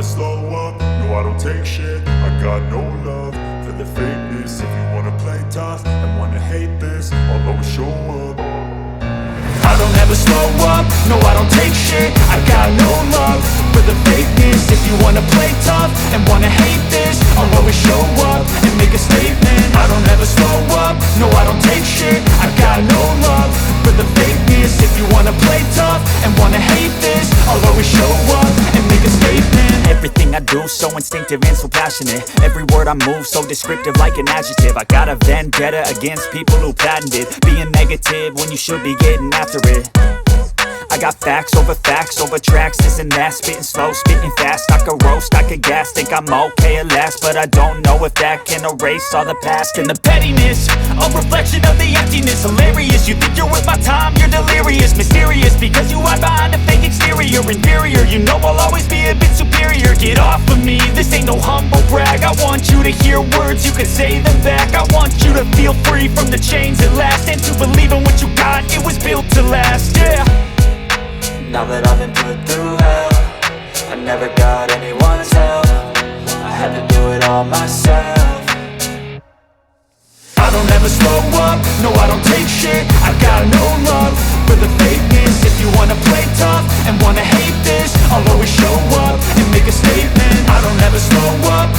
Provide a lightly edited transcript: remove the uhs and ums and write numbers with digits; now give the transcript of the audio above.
slow up, no I don't take shit. I got no love for the fakeness. If you wanna play tough and wanna hate this, I'll always show up. I don't ever slow up, no I don't take shit. I got no love for the fakeness. If you wanna play tough and wanna hate this, I'll always show up and make a statement. I don't ever slow up, no I don't take shit. I got no love for the fakeness. If you wanna play tough and wanna hate this, I'll always show up and make a statement. Everything I do so instinctive and so passionate. Every word I move so descriptive like an adjective. I got a vendetta against people who patented being negative when you should be getting after it. I got facts over tracks, this and that. Spitting slow, spitting fast, I could roast, I could gas. Think I'm okay at last, but I don't know if that can erase all the past. And the pettiness, a reflection of the emptiness. Hilarious, you think you're worth my time, you're delirious. Mysterious, because you hide behind a fake exterior. Inferior, you know I'll always be a bit superior. Get off of me, this ain't no humble brag. I want you to hear words, you can say them back. I want you to feel free from the chains at last, and to believe in what you got, it was built to last, yeah. Now that I've been put through hell, I never got anyone's help. I had to do it all myself. I don't ever slow up, no I don't take shit. I got no love for the fakeness. If you wanna play tough and wanna hate this, I'll always show up and make a statement. I don't ever slow up,